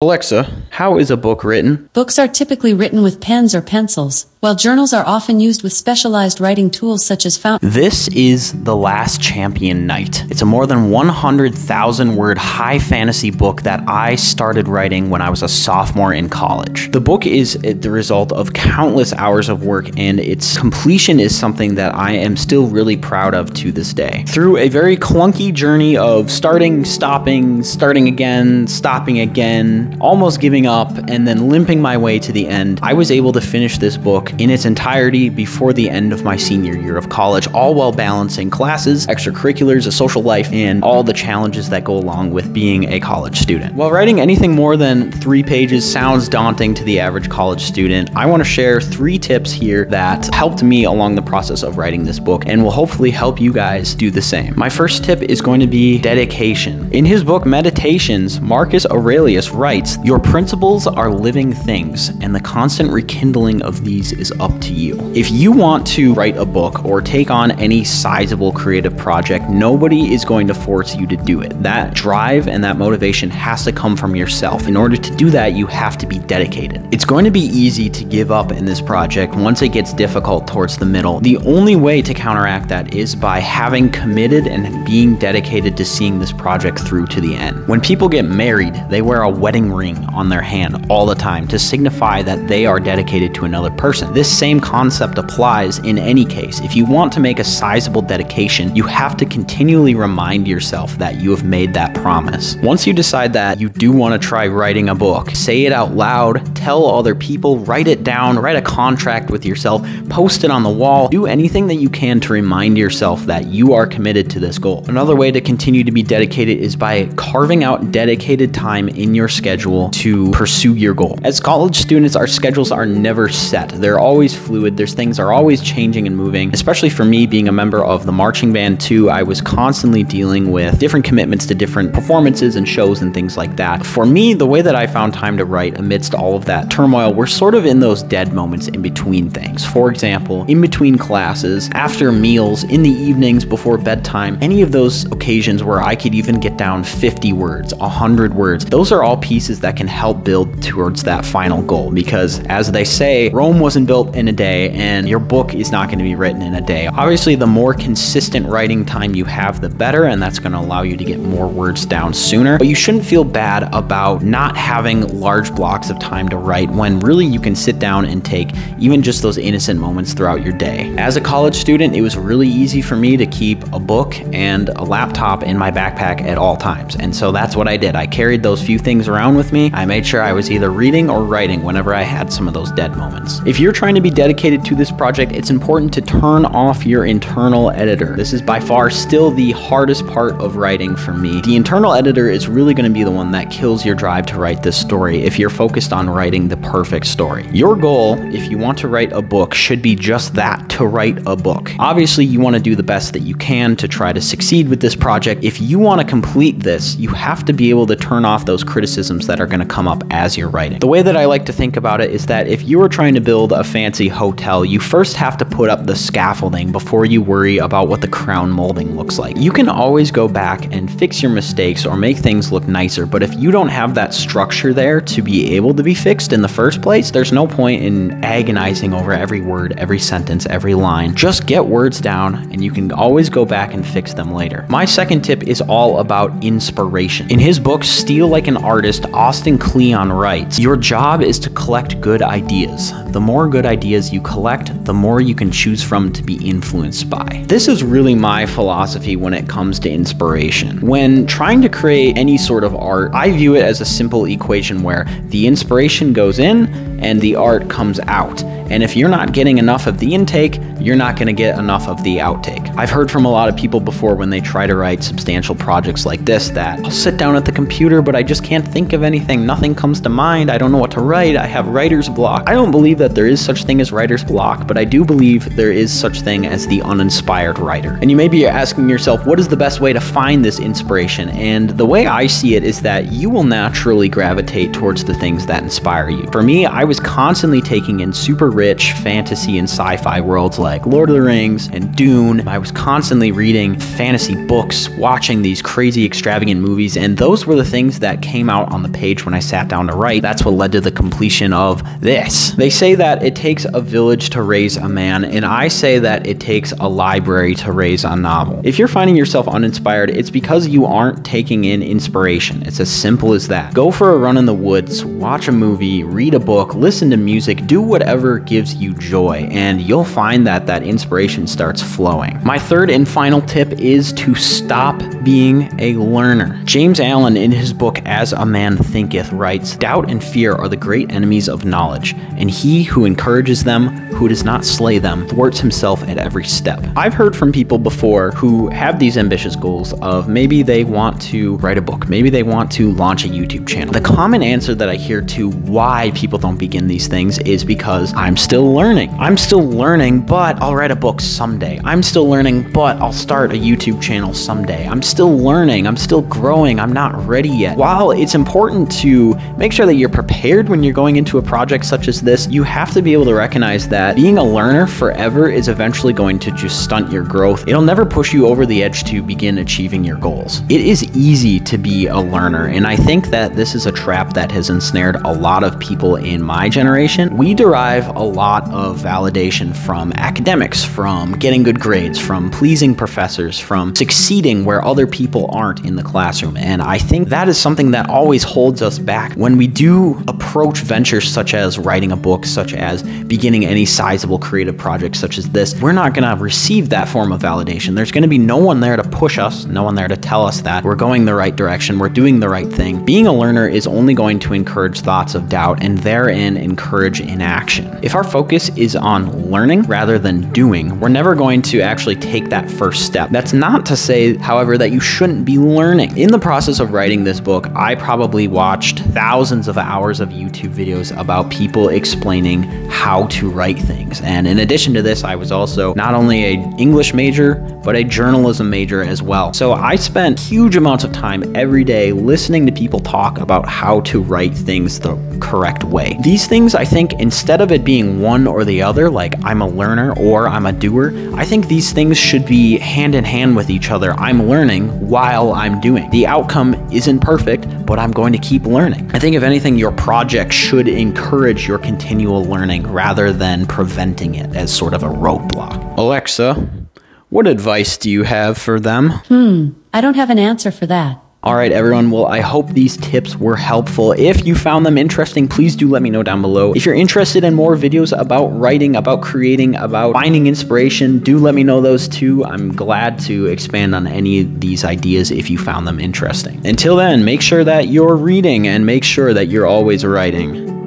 Alexa, how is a book written? Books are typically written with pens or pencils, while journals are often used with specialized writing tools such as fountain. This is The Last Champion Knight. It's a more than 100,000 word high fantasy book that I started writing when I was a sophomore in college. The book is the result of countless hours of work, and its completion is something that I am still really proud of to this day. Through a very clunky journey of starting, stopping, starting again, stopping again, almost giving up, and then limping my way to the end, I was able to finish this book in its entirety before the end of my senior year of college, all while balancing classes, extracurriculars, a social life, and all the challenges that go along with being a college student. While writing anything more than 3 pages sounds daunting to the average college student, I want to share 3 tips here that helped me along the process of writing this book and will hopefully help you guys do the same. My first tip is going to be dedication. In his book Meditations, Marcus Aurelius writes, "Your principles are living things, and the constant rekindling of these is up to you." If you want to write a book or take on any sizable creative project, nobody is going to force you to do it. That drive and that motivation has to come from yourself. In order to do that, you have to be dedicated. It's going to be easy to give up in this project once it gets difficult towards the middle. The only way to counteract that is by having committed and being dedicated to seeing this project through to the end. When people get married, they wear a wedding ring on their hand all the time to signify that they are dedicated to another person. This same concept applies in any case. If you want to make a sizable dedication, you have to continually remind yourself that you have made that promise. Once you decide that you do want to try writing a book, say it out loud, tell other people, write it down, write a contract with yourself, post it on the wall, do anything that you can to remind yourself that you are committed to this goal. Another way to continue to be dedicated is by carving out dedicated time in your schedule to pursue your goal. As college students, our schedules are never set. They're always fluid. Things are always changing and moving. Especially for me, being a member of the marching band too, I was constantly dealing with different commitments to different performances and shows and things like that. For me, the way that I found time to write amidst all of that turmoil were sort of in those dead moments in between things. For example, in between classes, after meals, in the evenings, before bedtime, any of those occasions where I could even get down 50 words, 100 words, those are all pieces that can help build towards that final goal, because as they say, Rome wasn't built in a day, and your book is not going to be written in a day. Obviously, the more consistent writing time you have, the better, and that's going to allow you to get more words down sooner. But you shouldn't feel bad about not having large blocks of time to write when really you can sit down and take even just those innocent moments throughout your day. As a college student, it was really easy for me to keep a book and a laptop in my backpack at all times, and so that's what I did. I carried those few things around with me. I made sure I was either reading or writing whenever I had some of those dead moments. If you're trying to be dedicated to this project, it's important to turn off your internal editor. This is by far still the hardest part of writing for me. The internal editor is really going to be the one that kills your drive to write this story if you're focused on writing the perfect story. Your goal, if you want to write a book, should be just that, to write a book. Obviously, you want to do the best that you can to try to succeed with this project. If you want to complete this, you have to be able to turn off those criticisms that are going to come up as you're writing. The way that I like to think about it is that if you are trying to build a fancy hotel, you first have to put up the scaffolding before you worry about what the crown molding looks like. You can always go back and fix your mistakes or make things look nicer, but if you don't have that structure there to be able to be fixed in the first place, there's no point in agonizing over every word, every sentence, every line. Just get words down and you can always go back and fix them later. My second tip is all about inspiration. In his book, Steal Like an Artist, Austin Kleon writes, "Your job is to collect good ideas. The more good ideas you collect, the more you can choose from to be influenced by." This is really my philosophy when it comes to inspiration. When trying to create any sort of art, I view it as a simple equation where the inspiration goes in and the art comes out. And if you're not getting enough of the intake, you're not going to get enough of the outtake. I've heard from a lot of people before when they try to write substantial projects like this that I'll sit down at the computer, but I just can't think of anything. Nothing comes to mind. I don't know what to write. I have writer's block. I don't believe that there is such thing as writer's block, but I do believe there is such thing as the uninspired writer. And you may be asking yourself, what is the best way to find this inspiration? And the way I see it is that you will naturally gravitate towards the things that inspire you. For me, I was constantly taking in super rich fantasy and sci-fi worlds like Lord of the Rings and Dune. I was constantly reading fantasy books, watching these crazy extravagant movies, and those were the things that came out on the the page when I sat down to write. That's what led to the completion of this. They say that it takes a village to raise a man, and I say that it takes a library to raise a novel. If you're finding yourself uninspired, it's because you aren't taking in inspiration. It's as simple as that. Go for a run in the woods, watch a movie, read a book, listen to music, do whatever gives you joy, and you'll find that that inspiration starts flowing. My third and final tip is to stop being a learner. James Allen, in his book As a Man Thinketh, writes, "Doubt and fear are the great enemies of knowledge, and he who encourages them, who does not slay them, thwarts himself at every step." I've heard from people before who have these ambitious goals of maybe they want to write a book, maybe they want to launch a YouTube channel. The common answer that I hear to why people don't begin these things is because I'm still learning. I'm still learning, but I'll write a book someday. I'm still learning, but I'll start a YouTube channel someday. I'm still learning. I'm still growing. I'm not ready yet. While it's important to make sure that you're prepared when you're going into a project such as this, you have to be able to recognize that being a learner forever is eventually going to just stunt your growth. It'll never push you over the edge to begin achieving your goals. It is easy to be a learner, and I think that this is a trap that has ensnared a lot of people in my generation. We derive a lot of validation from academics, from getting good grades, from pleasing professors, from succeeding where other people aren't in the classroom, and I think that is something that always holds us back when we do approach ventures such as writing a book, such as beginning any sizable creative project such as this. We're not going to receive that form of validation. There's going to be no one there to push us, no one there to tell us that we're going the right direction, we're doing the right thing. Being a learner is only going to encourage thoughts of doubt and therein encourage inaction. If our focus is on learning rather than doing, we're never going to actually take that first step. That's not to say, however, that you shouldn't be learning. In the process of writing this book, I probably watched thousands of hours of YouTube videos about people explaining how to write things. And in addition to this, I was also not only an English major, but a journalism major as well. So I spent huge amounts of time every day listening to people talk about how to write things the correct way. These things, I think, instead of it being one or the other, like I'm a learner or I'm a doer, I think these things should be hand in hand with each other. I'm learning while I'm doing. The outcome isn't perfect, but I'm going to keep learning. I think if anything, your project should encourage your continual learning rather than preventing it as sort of a roadblock. Alexa, what advice do you have for them? I don't have an answer for that. All right, everyone. Well, I hope these tips were helpful. If you found them interesting, please do let me know down below. If you're interested in more videos about writing, about creating, about finding inspiration, do let me know those too. I'm glad to expand on any of these ideas if you found them interesting. Until then, make sure that you're reading and make sure that you're always writing.